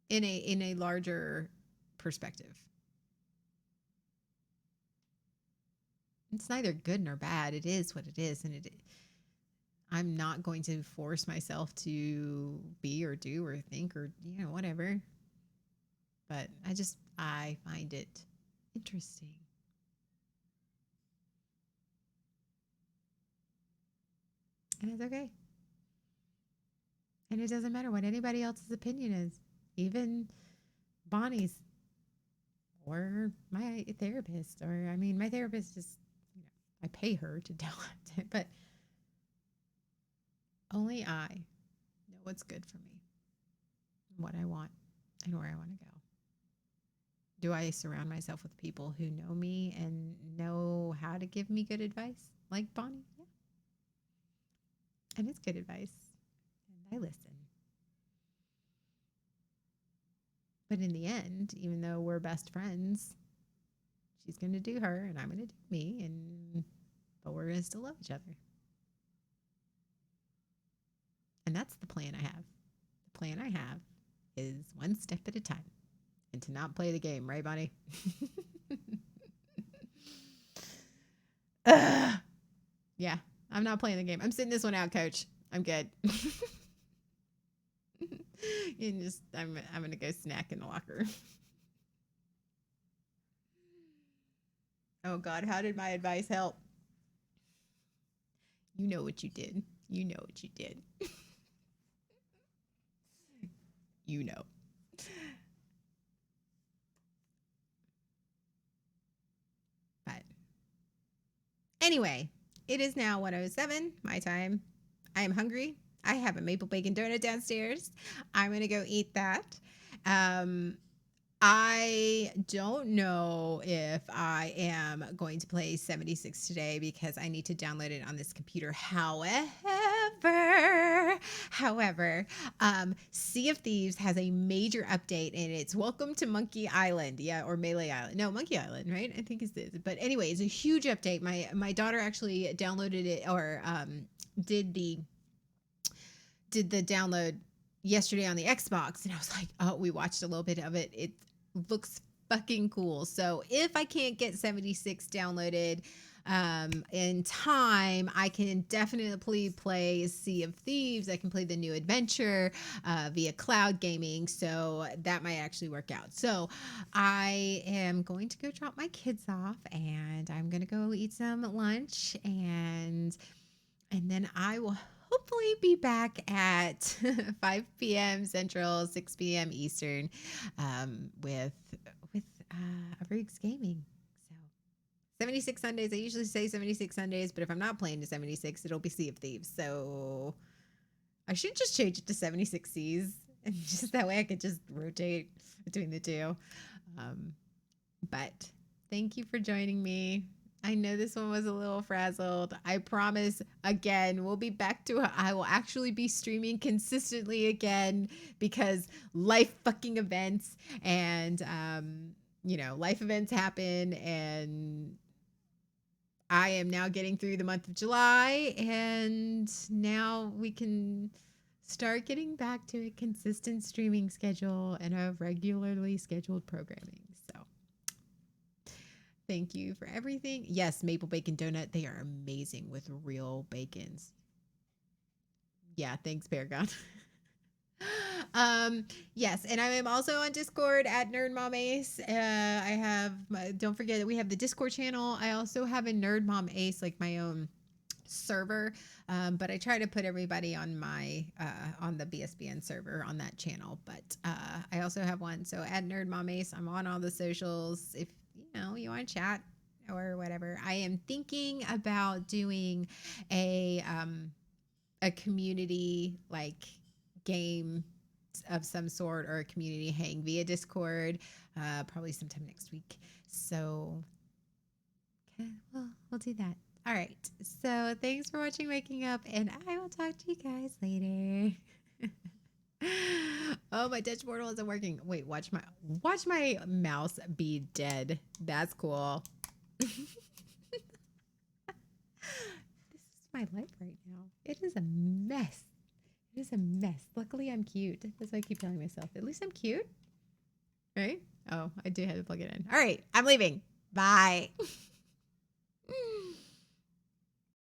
Speaker 1: in a larger perspective. It's neither good nor bad. It is what it is, and I'm not going to force myself to be or do or think or whatever. But I find it interesting. And it's okay. And it doesn't matter what anybody else's opinion is. Even Bonnie's or my therapist, or my therapist is, I pay her to tell it, but only I know what's good for me, what I want, and where I want to go. Do I surround myself with people who know me and know how to give me good advice? Like Bonnie? Yeah. And it's good advice. And I listen. But in the end, even though we're best friends, she's going to do her and I'm going to do me. But we're going to still love each other. And that's the plan I have. The plan I have is one step at a time and to not play the game, right, Bonnie? Yeah, I'm not playing the game. I'm sitting this one out, coach. I'm good. I'm gonna go snack in the locker. Oh God, how did my advice help? You know what you did. You know what you did. You know. But anyway, it is now 1:07 my time. I am hungry. I have a maple bacon donut downstairs. I'm gonna go eat that. Um, I don't know if I am going to play 76 today because I need to download it on this computer. However, Sea of Thieves has a major update and it's Welcome to Monkey Island. Yeah, or Melee Island. No, Monkey Island, right? I think it's this. But anyway, it's a huge update. My daughter actually downloaded it or did the download yesterday on the Xbox and I was like, oh, we watched a little bit of it. It looks fucking cool. So if I can't get 76 downloaded in time, I can definitely play Sea of Thieves. I can play the new adventure via cloud gaming. So that might actually work out. So I am going to go drop my kids off and I'm going to go eat some lunch and then I will hopefully be back at 5 p.m. Central, 6 p.m. Eastern with Arugs Gaming. So 76 Sundays. I usually say 76 Sundays, but if I'm not playing to 76, it'll be Sea of Thieves. So I should just change it to 76 Seas, and just that way I could just rotate between the two. But thank you for joining me. I know this one was a little frazzled. I promise again, we'll be back to I will actually be streaming consistently again because life fucking events and life events happen and I am now getting through the month of July and now we can start getting back to a consistent streaming schedule and a regularly scheduled programming. So thank you for everything. Yes, maple bacon donut. They are amazing with real bacons. Yeah, thanks, Paragon. Yes, and I am also on Discord at Nerd Mom Ace. I have don't forget that we have the Discord channel. I also have a Nerd Mom Ace, like my own server, but I try to put everybody on my on the BSBN server on that channel. But I also have one. So at Nerd Mom Ace, I'm on all the socials. If you want to chat or whatever. I am thinking about doing a community like game of some sort or a community hang via Discord, probably sometime next week. So okay, we'll do that. All right. So thanks for watching Waking Up, and I will talk to you guys later. Oh, my Dutch portal isn't working. Wait, watch my mouse be dead. That's cool. This is my life right now. It is a mess. It is a mess. Luckily, I'm cute. That's what I keep telling myself. At least I'm cute. Right? Oh, I do have to plug it in. All right. I'm leaving. Bye.